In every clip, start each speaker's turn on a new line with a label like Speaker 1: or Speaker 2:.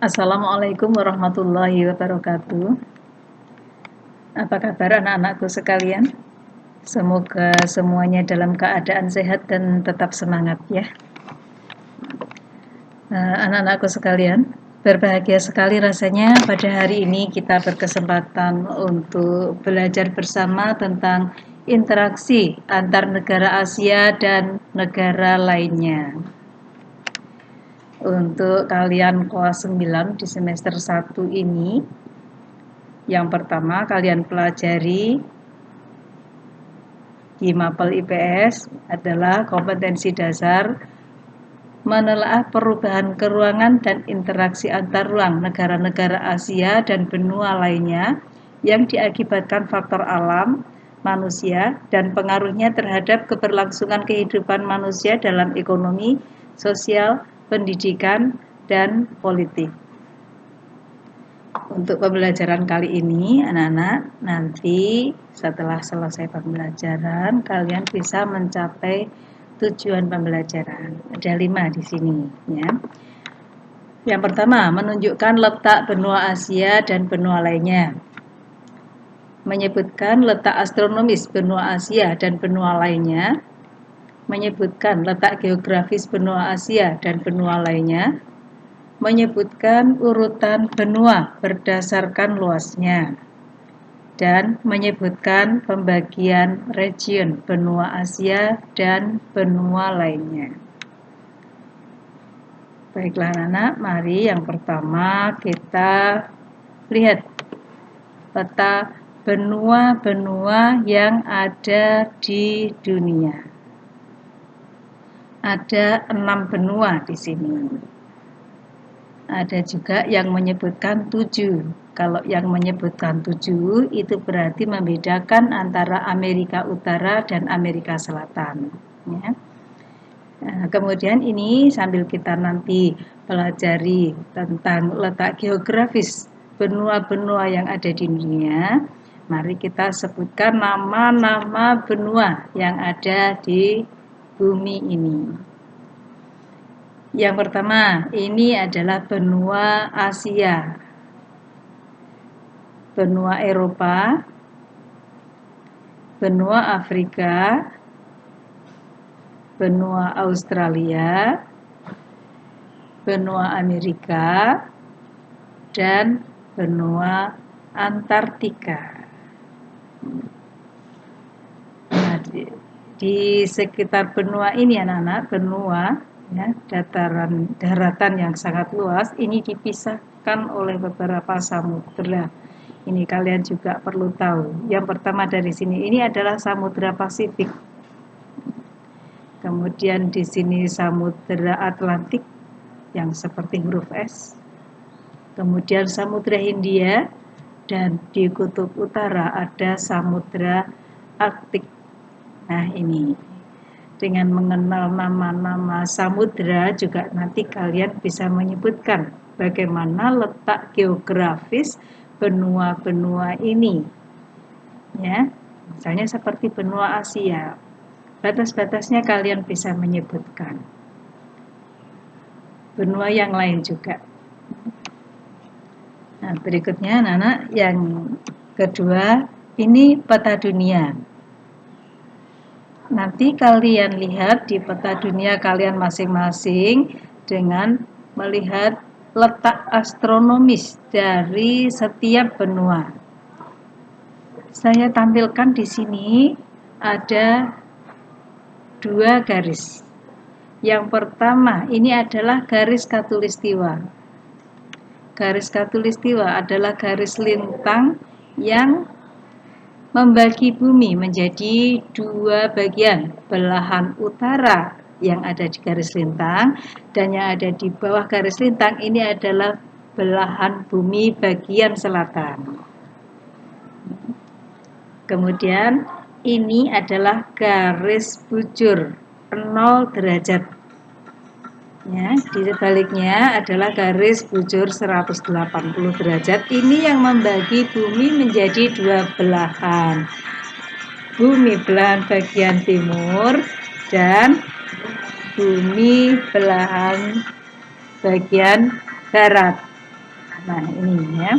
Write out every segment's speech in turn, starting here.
Speaker 1: Assalamualaikum warahmatullahi wabarakatuh. Apa kabar anak-anakku sekalian? Semoga semuanya dalam keadaan sehat dan tetap semangat ya. Anak-anakku sekalian, berbahagia sekali rasanya pada hari ini kita berkesempatan untuk belajar bersama tentang interaksi antar negara Asia dan negara lainnya. Untuk kalian kelas 9 di semester 1 ini, yang pertama kalian pelajari di Mapel IPS adalah kompetensi dasar menelaah perubahan keruangan dan interaksi antar ruang negara-negara Asia dan benua lainnya yang diakibatkan faktor alam, manusia, dan pengaruhnya terhadap keberlangsungan kehidupan manusia dalam ekonomi, sosial, pendidikan, dan politik. Untuk pembelajaran kali ini, anak-anak, nanti setelah selesai pembelajaran, kalian bisa mencapai tujuan pembelajaran. Ada 5 di sini, ya. Yang pertama, menunjukkan letak benua Asia dan benua lainnya. Menyebutkan letak astronomis benua Asia dan benua lainnya. Menyebutkan letak geografis benua Asia dan benua lainnya. Menyebutkan urutan benua berdasarkan luasnya, dan menyebutkan pembagian region benua Asia dan benua lainnya. Baiklah anak-anak, mari yang pertama kita lihat peta benua-benua yang ada di dunia. Ada 6 benua di sini. Ada juga yang menyebutkan 7. Kalau yang menyebutkan 7 itu berarti membedakan antara Amerika Utara dan Amerika Selatan. Ya. Nah, kemudian ini sambil kita nanti pelajari tentang letak geografis benua-benua yang ada di dunia, mari kita sebutkan nama-nama benua yang ada di bumi ini. Yang pertama, ini adalah benua Asia, benua Eropa, benua Afrika, benua Australia, benua Amerika, dan benua Antartika. Nah, di sekitar benua ini anak-anak, benua ya, daratan yang sangat luas ini dipisahkan oleh beberapa samudra. Ini kalian juga perlu tahu. Yang pertama dari sini ini adalah Samudra Pasifik. Kemudian di sini Samudra Atlantik yang seperti huruf S. Kemudian Samudra Hindia, dan di kutub utara ada Samudra Arktik. Nah, ini dengan mengenal nama-nama samudra juga nanti kalian bisa menyebutkan bagaimana letak geografis benua-benua ini. Ya, misalnya seperti benua Asia. Batas-batasnya kalian bisa menyebutkan. Benua yang lain juga. Nah, berikutnya anak-anak yang kedua, ini peta dunia. Nanti kalian lihat di peta dunia kalian masing-masing dengan melihat letak astronomis dari setiap benua. Saya tampilkan di sini ada 2 garis. Yang pertama, ini adalah garis khatulistiwa. Garis khatulistiwa adalah garis lintang yang membagi bumi menjadi 2 bagian, belahan utara yang ada di garis lintang dan yang ada di bawah garis lintang ini adalah belahan bumi bagian selatan. Kemudian ini adalah garis bujur 0 derajat. Ya, di sebaliknya adalah garis bujur 180 derajat. Ini yang membagi bumi menjadi 2 belahan. Bumi belahan bagian timur dan bumi belahan bagian barat. Nah, ini ya.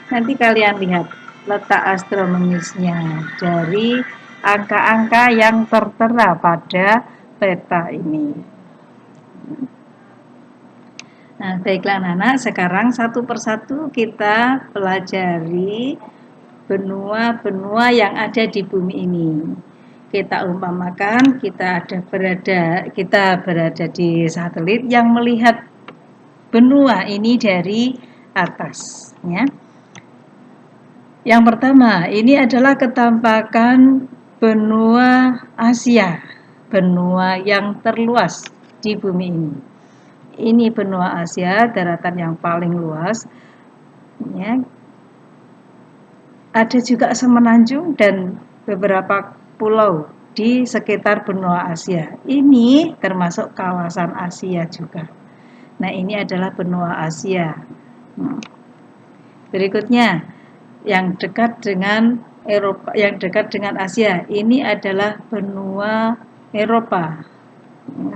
Speaker 1: Nanti kalian lihat letak astronomisnya dari angka-angka yang tertera pada peta ini. Nah, baiklah anak-anak, sekarang satu persatu kita pelajari benua-benua yang ada di bumi ini. Kita umpamakan kita berada di satelit yang melihat benua ini dari atas, ya. Yang pertama, ini adalah ketampakan benua Asia, benua yang terluas di bumi ini. Ini benua Asia, daratan yang paling luas, ya. Ada juga semenanjung dan beberapa pulau di sekitar benua Asia. Ini termasuk kawasan Asia juga. Nah, ini adalah benua Asia. Berikutnya, yang dekat dengan Eropa, yang dekat dengan Asia, ini adalah benua Eropa.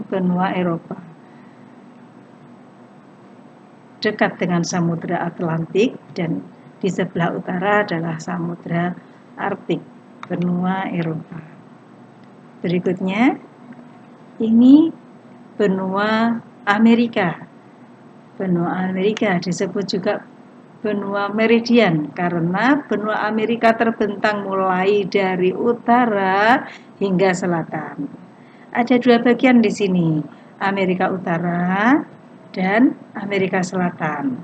Speaker 1: Benua Eropa. Dekat dengan Samudra Atlantik dan di sebelah utara adalah Samudra Arktik, benua Eropa. Berikutnya, ini benua Amerika. Benua Amerika disebut juga benua meridian karena benua Amerika terbentang mulai dari utara hingga selatan. Ada dua bagian di sini, Amerika Utara dan Amerika Selatan.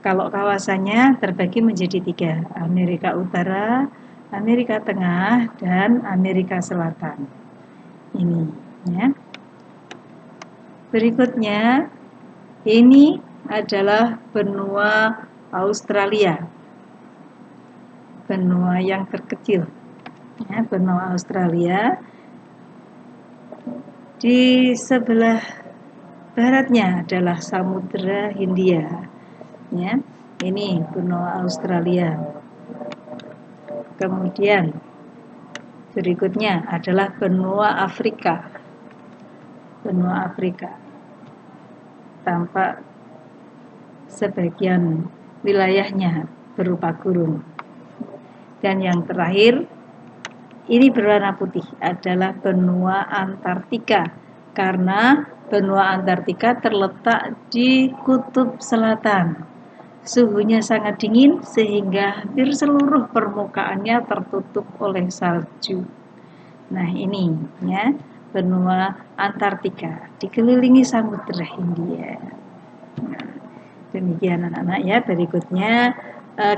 Speaker 1: Kalau kawasannya terbagi menjadi tiga, Amerika Utara, Amerika Tengah, dan Amerika Selatan. Ini, ya. Berikutnya, ini adalah benua Australia, benua yang terkecil, ya, benua Australia. Di sebelah baratnya adalah Samudra Hindia, ya. Ini benua Australia. Kemudian berikutnya adalah benua Afrika, benua Afrika. Tampak sebagian wilayahnya berupa gurun. Dan yang terakhir, ini berwarna putih, adalah benua Antartika, karena benua Antartika terletak di kutub selatan. Suhunya sangat dingin sehingga hampir seluruh permukaannya tertutup oleh salju. Nah, ini ya, benua Antartika dikelilingi Samudra Hindia. Nah, demikian anak-anak ya. Berikutnya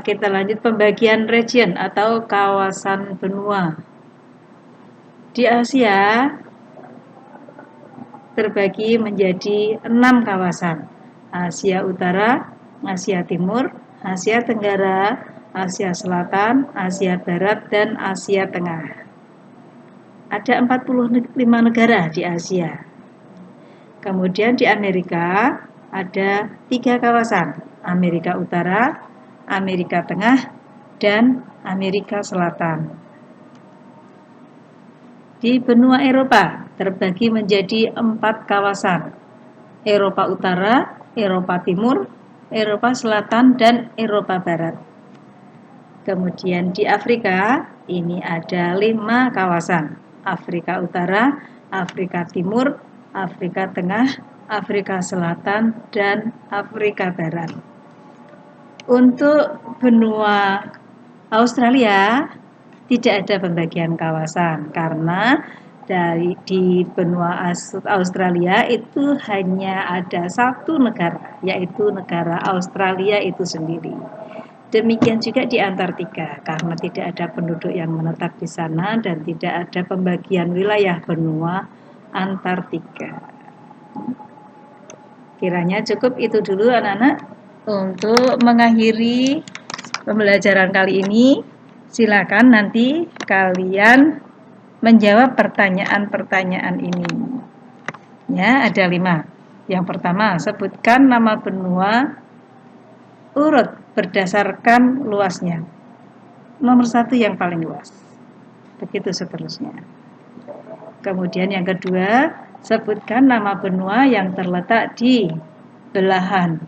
Speaker 1: kita lanjut pembagian region atau kawasan benua. Di Asia terbagi menjadi 6 kawasan. Asia Utara, Asia Timur, Asia Tenggara, Asia Selatan, Asia Barat, dan Asia Tengah. Ada 45 negara di Asia. Kemudian di Amerika ada 3 kawasan, Amerika Utara, Amerika Tengah, dan Amerika Selatan. Di benua Eropa terbagi menjadi 4 kawasan, Eropa Utara, Eropa Timur, Eropa Selatan, dan Eropa Barat. Kemudian di Afrika ini ada 5 kawasan, Afrika Utara, Afrika Timur, Afrika Tengah, Afrika Selatan, dan Afrika Barat. Untuk benua Australia tidak ada pembagian kawasan karena di benua Australia itu hanya ada satu negara, yaitu negara Australia itu sendiri. Demikian juga di Antartika karena tidak ada penduduk yang menetap di sana dan tidak ada pembagian wilayah benua Antartika. Kiranya cukup itu dulu anak-anak untuk mengakhiri pembelajaran kali ini. Silakan nanti kalian menjawab pertanyaan-pertanyaan ini. Ya, ada 5. Yang pertama, sebutkan nama benua urut berdasarkan luasnya. Nomor 1 yang paling luas. Begitu seterusnya. Kemudian yang kedua, sebutkan nama benua yang terletak di belahan